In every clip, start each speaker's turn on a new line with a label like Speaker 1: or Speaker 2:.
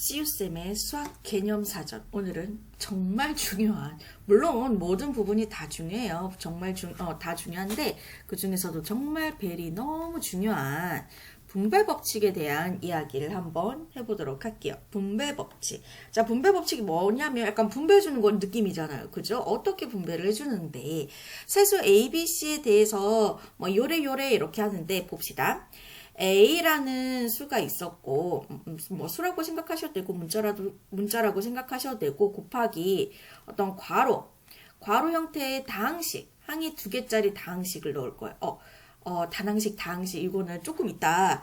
Speaker 1: 씨유쌤의 수학 개념사전. 오늘은 정말 중요한, 물론 모든 부분이 다 중요해요. 정말 다 중요한데 그 중에서도 정말 벨이 너무 중요한 분배 법칙에 대한 이야기를 한번 해보도록 할게요. 분배 법칙. 자, 분배 법칙이 뭐냐면 약간 분배해주는 건 느낌이잖아요. 그죠? 어떻게 분배를 해주는데, 세수 A, B, C에 대해서 뭐 요래 이렇게 하는데 봅시다. A라는 수가 있었고, 뭐 수라고 생각하셔도 되고, 문자라고 생각하셔도 되고, 곱하기 어떤 괄호 형태의 다항식, 항이 2개짜리 다항식을 넣을 거예요. 다항식, 이거는 조금 이따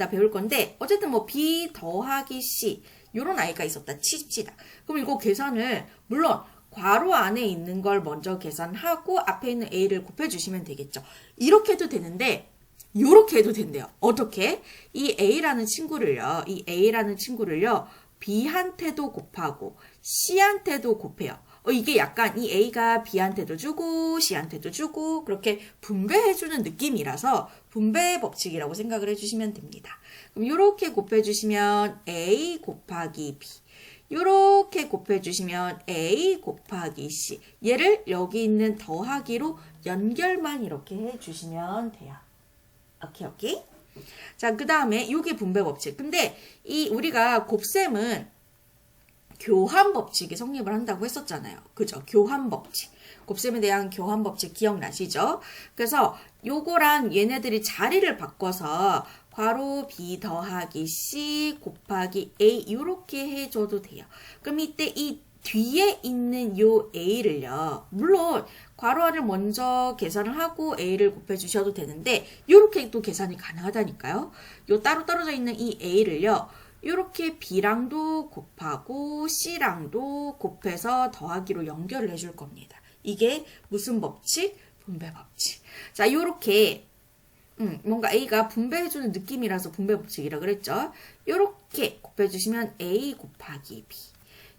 Speaker 1: 배울 건데, 어쨌든 뭐 B 더하기 C, 요런 아이가 있었다 칩시다. 그럼 이거 계산을, 물론, 괄호 안에 있는 걸 먼저 계산하고, 앞에 있는 A를 곱해주시면 되겠죠. 이렇게 해도 되는데, 요렇게 해도 된대요. 어떻게? 이 A라는 친구를요, B한테도 곱하고, C한테도 곱해요. 이게 약간 이 A가 B한테도 주고, C한테도 주고, 그렇게 분배해주는 느낌이라서 분배 법칙이라고 생각을 해주시면 됩니다. 그럼 요렇게 곱해주시면 A 곱하기 B. 요렇게 곱해주시면 A 곱하기 C. 얘를 여기 있는 더하기로 연결만 이렇게 해주시면 돼요. 오케이. 자, 그 다음에 요게 분배 법칙. 근데 우리가 곱셈은 교환 법칙이 성립을 한다고 했었잖아요. 그죠? 교환 법칙. 곱셈에 대한 교환 법칙 기억나시죠? 그래서 요거랑 얘네들이 자리를 바꿔서 괄호 B 더하기 C 곱하기 A 요렇게 해줘도 돼요. 그럼 이때 이 뒤에 있는 요 A를요, 물론 괄호 안을 먼저 계산을 하고 A를 곱해주셔도 되는데 요렇게 또 계산이 가능하다니까요. 요 따로 떨어져 있는 이 A를요, 요렇게 B랑도 곱하고 C랑도 곱해서 더하기로 연결을 해줄 겁니다. 이게 무슨 법칙? 분배 법칙. 자, 요렇게 뭔가 A가 분배해주는 느낌이라서 분배 법칙이라 그랬죠. 요렇게 곱해주시면 A 곱하기 B.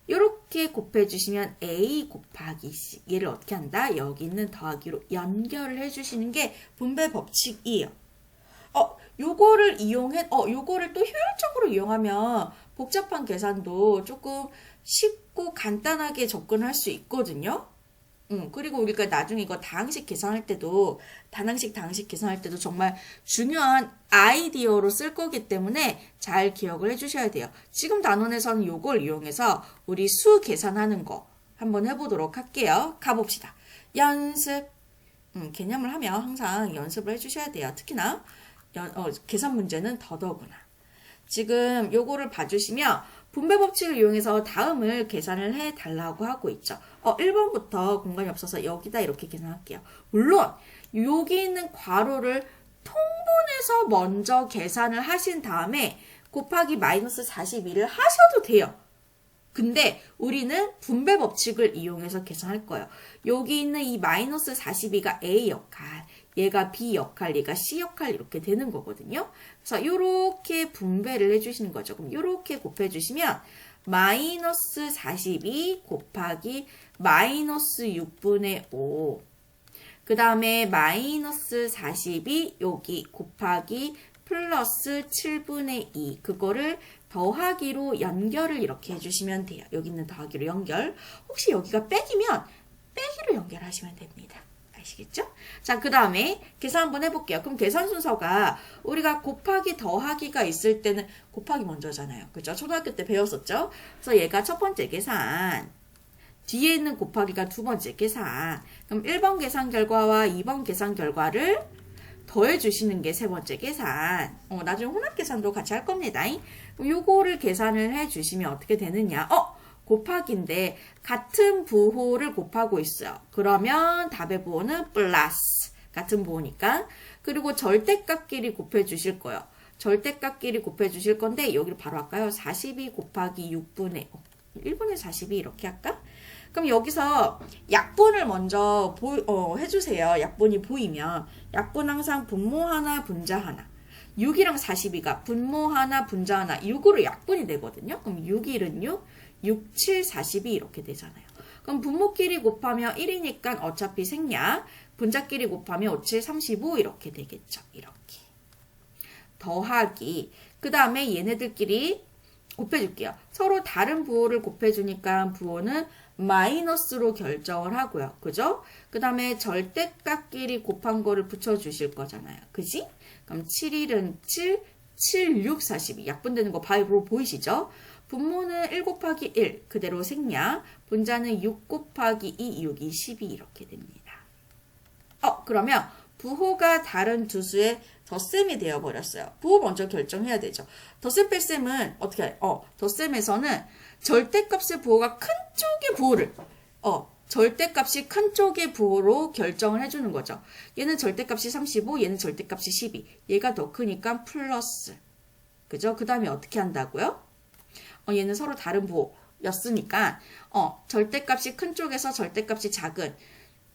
Speaker 1: 요렇게 곱해주시면 A 곱하기 C. 얘를 어떻게 한다? 여기 있는 더하기로 연결을 해주시는 게 분배 법칙이에요. 요거를 요거를 또 효율적으로 이용하면 복잡한 계산도 조금 쉽고 간단하게 접근할 수 있거든요. 그리고 우리가 나중에 이거 다항식 계산할 때도 정말 중요한 아이디어로 쓸 거기 때문에 잘 기억을 해주셔야 돼요. 지금 단원에서는 요걸 이용해서 우리 수 계산하는 거 한번 해보도록 할게요. 가봅시다. 연습. 개념을 하면 항상 연습을 해주셔야 돼요. 특히나 계산 문제는 더더구나. 지금 요거를 봐주시면 분배 법칙을 이용해서 다음을 계산을 해달라고 하고 있죠. 1번부터 공간이 없어서 여기다 이렇게 계산할게요. 물론 여기 있는 괄호를 통분해서 먼저 계산을 하신 다음에 곱하기 마이너스 42를 하셔도 돼요. 근데 우리는 분배 법칙을 이용해서 계산할 거예요. 여기 있는 이 마이너스 42가 A 역할, 얘가 B 역할, 얘가 C 역할 이렇게 되는 거거든요. 그래서 이렇게 분배를 해주시는 거죠. 그럼 이렇게 곱해주시면 마이너스 42 곱하기 마이너스 6분의 5. 그 다음에 마이너스 42 여기 곱하기 플러스 7분의 2. 그거를 더하기로 연결을 이렇게 해주시면 돼요. 여기 있는 더하기로 연결. 혹시 여기가 빼기면 빼기로 연결하시면 됩니다. 아시겠죠? 자, 그 다음에 계산 한번 해볼게요. 그럼 계산 순서가 우리가 곱하기 더하기가 있을 때는 곱하기 먼저잖아요. 그죠? 초등학교 때 배웠었죠? 그래서 얘가 첫 번째 계산, 뒤에 있는 곱하기가 두 번째 계산. 그럼 1번 계산 결과와 2번 계산 결과를 더해주시는 게 세 번째 계산. 나중에 혼합 계산도 같이 할 겁니다. 그럼 요거를 계산을 해주시면 어떻게 되느냐? 곱하기인데 같은 부호를 곱하고 있어요. 그러면 답의 부호는 플러스. 같은 부호니까. 그리고 절대값끼리 곱해 주실 거예요. 절대값끼리 곱해 주실 건데 여기를 바로 할까요? 42 곱하기 6분의 1분의 42 이렇게 할까? 그럼 여기서 약분을 먼저 해주세요. 약분이 보이면. 약분 항상 분모 하나, 분자 하나. 6이랑 42가 분모 하나, 분자 하나. 6으로 약분이 되거든요. 그럼 6일은 6, 7, 42 이렇게 되잖아요. 그럼 분모끼리 곱하면 1이니까 어차피 생략. 분자끼리 곱하면 5, 7, 35 이렇게 되겠죠. 이렇게. 더하기. 그 다음에 얘네들끼리 곱해줄게요. 서로 다른 부호를 곱해주니까 부호는 마이너스로 결정을 하고요. 그죠? 그 다음에 절대값끼리 곱한 거를 붙여주실 거잖아요. 그지? 그럼 7일은 7, 7, 6, 42. 약분되는 거 바로 보이시죠? 분모는 1 곱하기 1 그대로 생략. 분자는 6 곱하기 2, 6이 12 이렇게 됩니다. 그러면 부호가 다른 두 수의 덧셈이 되어버렸어요. 부호 먼저 결정해야 되죠. 덧셈 뺄셈은 어떻게 해요? 덧셈에서는 절대값의 부호가 큰 쪽의 부호를 절대값이 큰 쪽의 부호로 결정을 해주는 거죠. 얘는 절대값이 35, 얘는 절대값이 12. 얘가 더 크니까 플러스. 그죠? 그 다음에 어떻게 한다고요? 얘는 서로 다른 부호였으니까 절대값이 큰 쪽에서 절대값이 작은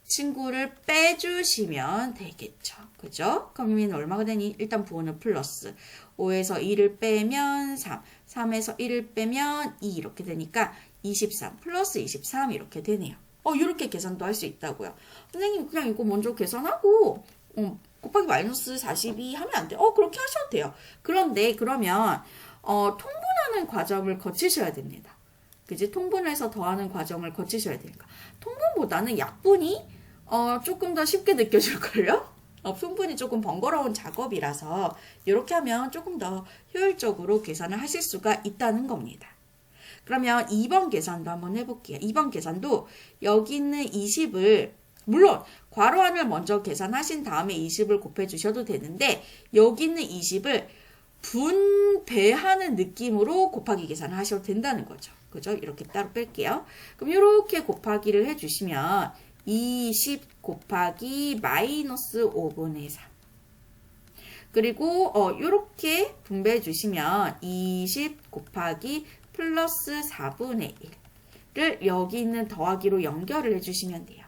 Speaker 1: 친구를 빼주시면 되겠죠. 그죠? 그럼 얘는 얼마가 되니? 일단 부호는 플러스. 5에서 2를 빼면 3, 3에서 1을 빼면 2 이렇게 되니까 23 플러스 23 이렇게 되네요. 이렇게 계산도 할 수 있다고요. 선생님 그냥 이거 먼저 계산하고 곱하기 마이너스 42 하면 안 돼요. 그렇게 하셔도 돼요. 그런데 그러면 통분하는 과정을 거치셔야 됩니다. 그지? 통분해서 더하는 과정을 거치셔야 되니까. 통분보다는 약분이 조금 더 쉽게 느껴질걸요? 통분이 조금 번거로운 작업이라서 이렇게 하면 조금 더 효율적으로 계산을 하실 수가 있다는 겁니다. 그러면 2번 계산도 한번 해볼게요. 2번 계산도 여기 있는 20을 물론 괄호 안을 먼저 계산하신 다음에 20을 곱해주셔도 되는데 여기 있는 20을 분배하는 느낌으로 곱하기 계산을 하셔도 된다는 거죠. 그죠? 이렇게 따로 뺄게요. 그럼 이렇게 곱하기를 해주시면 20 곱하기 마이너스 5분의 3 그리고 이렇게 분배해 주시면 20 곱하기 플러스 4분의 1을 여기 있는 더하기로 연결을 해주시면 돼요.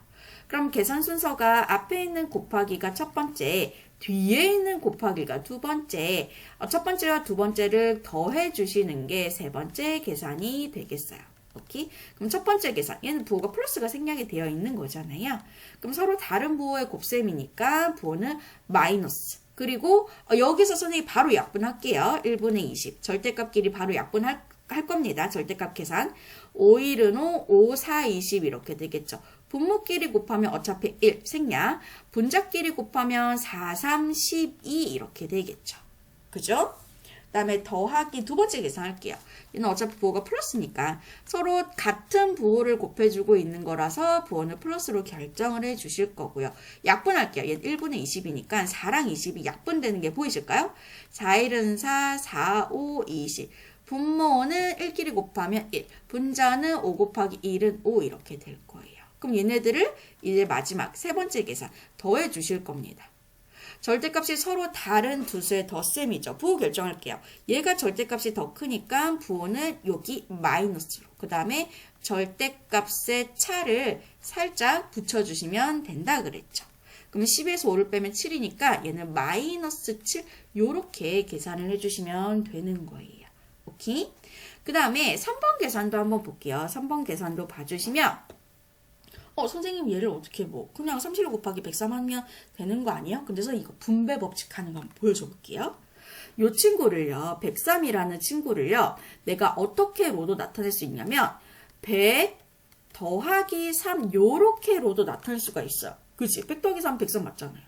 Speaker 1: 그럼 계산 순서가 앞에 있는 곱하기가 첫 번째, 뒤에 있는 곱하기가 두 번째, 첫 번째와 두 번째를 더해 주시는 게 세 번째 계산이 되겠어요. 오케이? 그럼 첫 번째 계산, 얘는 부호가 플러스가 생략이 되어 있는 거잖아요. 그럼 서로 다른 부호의 곱셈이니까 부호는 마이너스. 그리고 여기서 선생님이 바로 약분할게요. 1분의 20. 절대값끼리 바로 약분할 겁니다. 절대값 계산. 5일은 5, 5, 4, 20 이렇게 되겠죠. 분모끼리 곱하면 어차피 1 생략. 분자끼리 곱하면 4, 3, 12 이렇게 되겠죠. 그죠? 그 다음에 더하기 두 번째 계산할게요. 얘는 어차피 부호가 플러스니까 서로 같은 부호를 곱해주고 있는 거라서 부호는 플러스로 결정을 해주실 거고요. 약분할게요. 얘는 1분의 20이니까 4랑 20이 약분되는 게 보이실까요? 4일은 4, 4, 5, 20. 분모는 1끼리 곱하면 1. 분자는 5 곱하기 1은 5 이렇게 될 거예요. 그럼 얘네들을 이제 마지막 세 번째 계산 더해 주실 겁니다. 절대값이 서로 다른 두 수의 덧셈이죠. 부호 결정할게요. 얘가 절대값이 더 크니까 부호는 여기 마이너스로. 그 다음에 절대값의 차를 살짝 붙여주시면 된다 그랬죠. 그러면 10에서 5를 빼면 7이니까 얘는 마이너스 7 이렇게 계산을 해주시면 되는 거예요. 오케이? 그 다음에 3번 계산도 한번 볼게요. 3번 계산도 봐주시면 선생님 얘를 어떻게 그냥 37 곱하기 103 하면 되는 거 아니에요? 근데서 이거 분배 법칙 하는 거 한번 보여줘 볼게요. 요 친구를요, 103이라는 친구를요, 내가 어떻게 로도 나타낼 수 있냐면 100 더하기 3 요렇게로도 나타낼 수가 있어요. 그치? 100 더하기 3 103 맞잖아요.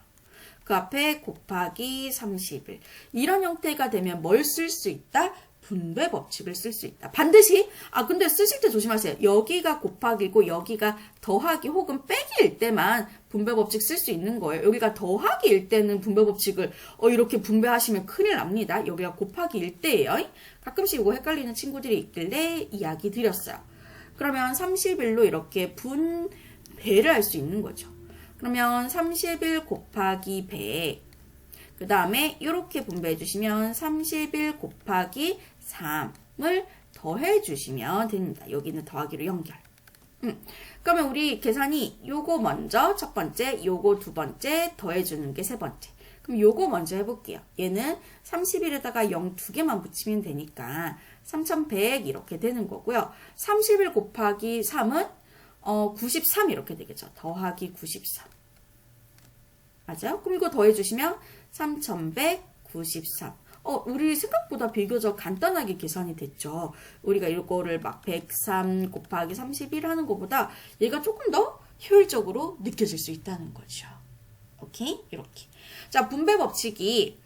Speaker 1: 그 앞에 곱하기 31 이런 형태가 되면 뭘 쓸 수 있다? 분배 법칙을 쓸 수 있다. 반드시 근데 쓰실 때 조심하세요. 여기가 곱하기고 여기가 더하기 혹은 빼기일 때만 분배 법칙 쓸 수 있는 거예요. 여기가 더하기일 때는 분배 법칙을 이렇게 분배하시면 큰일 납니다. 여기가 곱하기일 때예요. 가끔씩 이거 헷갈리는 친구들이 있길래 이야기 드렸어요. 그러면 31로 이렇게 분배를 할 수 있는 거죠. 그러면 31 곱하기 100 그 다음에 이렇게 분배해 주시면 31 곱하기 3을 더해 주시면 됩니다. 여기는 더하기로 연결. 그러면 우리 계산이 요거 먼저 첫 번째, 요거 두 번째 더해 주는 게 세 번째. 그럼 요거 먼저 해볼게요. 얘는 31에다가 0 두 개만 붙이면 되니까 3100 이렇게 되는 거고요. 31 곱하기 3은 93 이렇게 되겠죠. 더하기 93. 맞아요? 그럼 이거 더해 주시면 3193. 우리 생각보다 비교적 간단하게 계산이 됐죠. 우리가 이거를 막 103 곱하기 31 하는 것보다 얘가 조금 더 효율적으로 느껴질 수 있다는 거죠. 오케이? 이렇게. 자, 분배 법칙이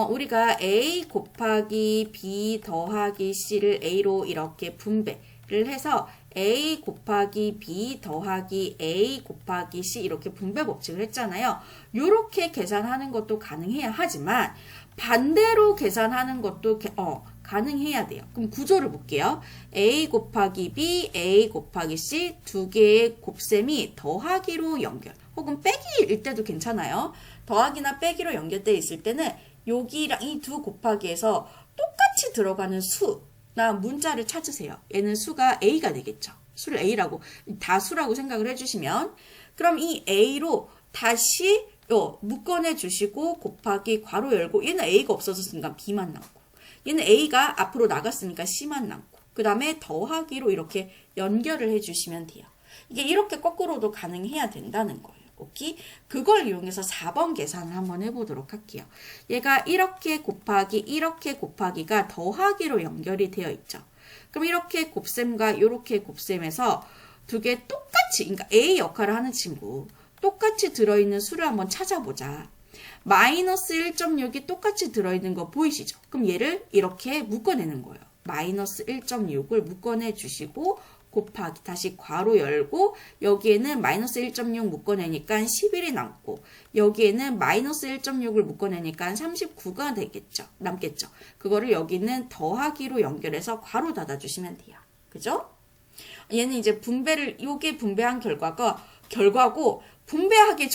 Speaker 1: 우리가 A 곱하기 B 더하기 C를 A로 이렇게 분배를 해서 A 곱하기 B 더하기 A 곱하기 C 이렇게 분배 법칙을 했잖아요. 이렇게 계산하는 것도 가능해야 하지만 반대로 계산하는 것도 가능해야 돼요. 그럼 구조를 볼게요. A 곱하기 B, A 곱하기 C 두 개의 곱셈이 더하기로 연결 혹은 빼기일 때도 괜찮아요. 더하기나 빼기로 연결되어 있을 때는 여기랑 이 두 곱하기에서 똑같이 들어가는 수나 문자를 찾으세요. 얘는 수가 A가 되겠죠. 수를 A라고, 다수라고 생각을 해주시면 그럼 이 A로 다시 묶어내 주시고 곱하기 괄호 열고 얘는 A가 없어졌으니까 B만 남고 얘는 A가 앞으로 나갔으니까 C만 남고 그 다음에 더하기로 이렇게 연결을 해주시면 돼요. 이게 이렇게 거꾸로도 가능해야 된다는 거예요. 오케이? 그걸 이용해서 4번 계산을 한번 해보도록 할게요. 얘가 이렇게 곱하기가 더하기로 연결이 되어 있죠. 그럼 이렇게 곱셈과 이렇게 곱셈에서 두 개 똑같이, 그러니까 A 역할을 하는 친구, 똑같이 들어있는 수를 한번 찾아보자. 마이너스 1.6이 똑같이 들어있는 거 보이시죠? 그럼 얘를 이렇게 묶어내는 거예요. 마이너스 1.6을 묶어내 주시고 곱하기 다시 괄호 열고 여기에는 마이너스 1.6 묶어내니까 11이 남고 여기에는 마이너스 1.6을 묶어내니까 39가 되겠죠. 남겠죠. 그거를 여기는 더하기로 연결해서 괄호 닫아주시면 돼요. 그죠? 얘는 이제 요게 분배한 결과고 분배하기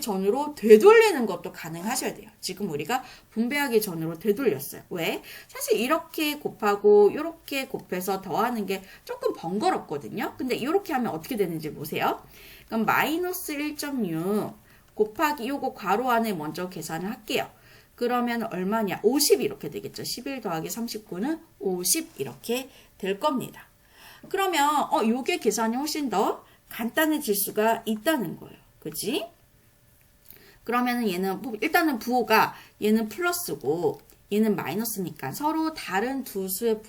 Speaker 1: 전으로 되돌리는 것도 가능하셔야 돼요. 지금 우리가 분배하기 전으로 되돌렸어요. 왜? 사실 이렇게 곱하고 이렇게 곱해서 더하는 게 조금 번거롭거든요. 근데 이렇게 하면 어떻게 되는지 보세요. 그럼 마이너스 1.6 곱하기 요거 괄호 안에 먼저 계산을 할게요. 그러면 얼마냐? 50 이렇게 되겠죠. 11 더하기 39는 50 이렇게 될 겁니다. 그러면 요게 계산이 훨씬 더 간단해질 수가 있다는 거예요. 그지? 그러면은 얘는 일단은 부호가 얘는 플러스고 얘는 마이너스니까 서로 다른 두 수의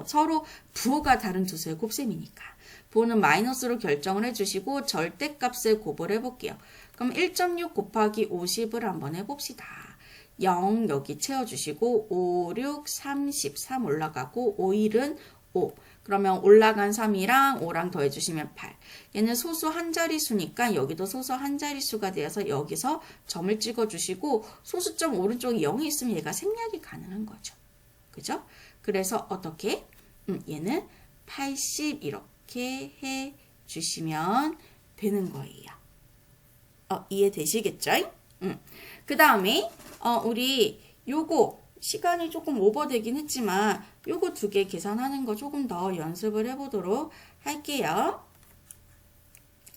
Speaker 1: 서로 부호가 다른 두 수의 곱셈이니까 부호는 마이너스로 결정을 해주시고 절대값을 곱을 해볼게요. 그럼 1.6 곱하기 50을 한번 해봅시다. 0 여기 채워주시고 5, 6, 33 올라가고 5, 1은 5 그러면 올라간 3이랑 5랑 더해주시면 8. 얘는 소수 한 자릿수니까 여기도 소수 한 자릿수가 되어서 여기서 점을 찍어주시고 소수점 오른쪽에 0이 있으면 얘가 생략이 가능한 거죠. 그죠? 그래서 어떻게? 얘는 80 이렇게 해주시면 되는 거예요. 이해되시겠죠? 그 다음에 우리 요거 시간이 조금 오버되긴 했지만 요거 두 개 계산하는 거 조금 더 연습을 해보도록 할게요.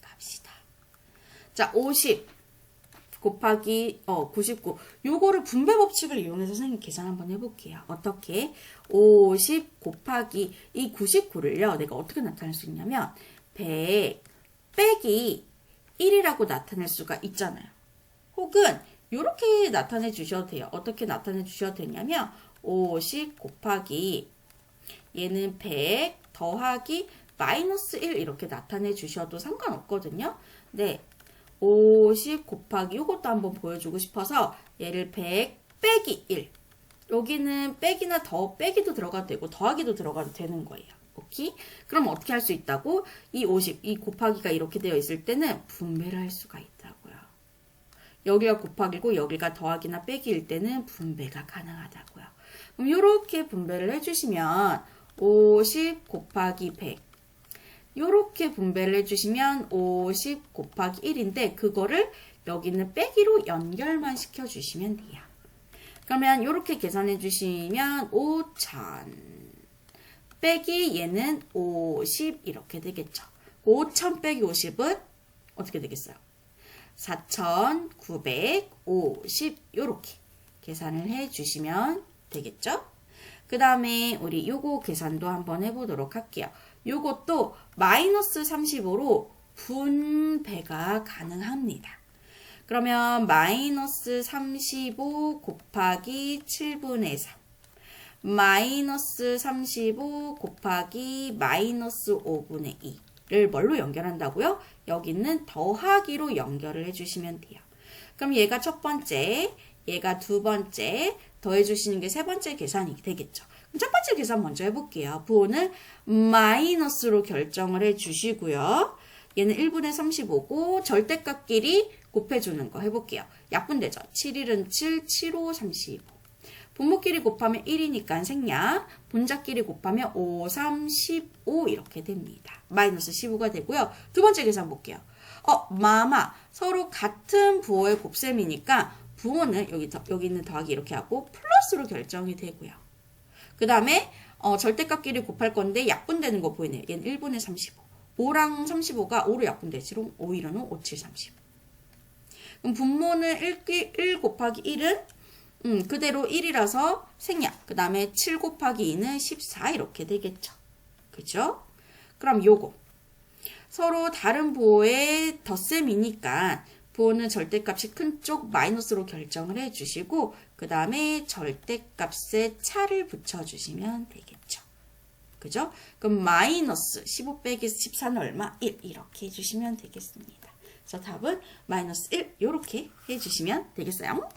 Speaker 1: 갑시다. 자, 50 곱하기 99 요거를 분배 법칙을 이용해서 선생님 계산 한번 해볼게요. 어떻게? 50 곱하기 이 99를요. 내가 어떻게 나타낼 수 있냐면 100 빼기 1이라고 나타낼 수가 있잖아요. 혹은 이렇게 나타내 주셔도 돼요. 어떻게 나타내 주셔도 되냐면 50 곱하기 얘는 100 더하기 마이너스 1 이렇게 나타내 주셔도 상관없거든요. 네, 50 곱하기 이것도 한번 보여주고 싶어서 얘를 100 빼기 1 여기는 빼기나 빼기도 들어가도 되고 더하기도 들어가도 되는 거예요. 오케이? 그럼 어떻게 할 수 있다고? 이 50, 이 곱하기가 이렇게 되어 있을 때는 분배를 할 수가 있다고요. 여기가 곱하기고 여기가 더하기나 빼기일 때는 분배가 가능하다고요. 그럼 이렇게 분배를 해주시면 50 곱하기 100 이렇게 분배를 해주시면 50 곱하기 1인데 그거를 여기는 빼기로 연결만 시켜주시면 돼요. 그러면 이렇게 계산해 주시면 5000 빼기 얘는 50 이렇게 되겠죠. 5000 빼기 50은 어떻게 되겠어요? 4950 이렇게 계산을 해주시면 되겠죠. 그 다음에 우리 요거 계산도 한번 해보도록 할게요. 요것도 마이너스 35로 분배가 가능합니다. 그러면 마이너스 35 곱하기 7분의 3. 마이너스 35 곱하기 마이너스 5분의 2를 뭘로 연결한다고요? 여기 있는 더하기로 연결을 해주시면 돼요. 그럼 얘가 첫 번째, 얘가 두 번째, 더해주시는 게 세 번째 계산이 되겠죠. 그럼 첫 번째 계산 먼저 해볼게요. 부호는 마이너스로 결정을 해주시고요. 얘는 1분의 35고 절대값끼리 곱해주는 거 해볼게요. 약분되죠. 7일은 7, 7호 35. 분모끼리 곱하면 1이니까 생략, 분자끼리 곱하면 5, 3, 15 이렇게 됩니다. 마이너스 15가 되고요. 두 번째 계산 볼게요. 마마 서로 같은 부호의 곱셈이니까 부호는 여기 있는 더하기 이렇게 하고 플러스로 결정이 되고요. 그 다음에 절대값끼리 곱할 건데 약분되는 거 보이네요. 얘는 1분의 35. 5랑 35가 5로 약분되지롱. 5, 1은 5, 7, 35. 그럼 분모는 1 곱하기 1은 그대로 1이라서 생략. 그 다음에 7 곱하기 2는 14 이렇게 되겠죠. 그죠? 그럼 요거. 서로 다른 부호의 덧셈이니까 부호는 절대값이 큰 쪽 마이너스로 결정을 해주시고 그 다음에 절대값에 차를 붙여주시면 되겠죠. 그죠? 그럼 마이너스 15 빼기 14는 얼마? 1 이렇게 해주시면 되겠습니다. 그래서 답은 마이너스 1 이렇게 해주시면 되겠어요.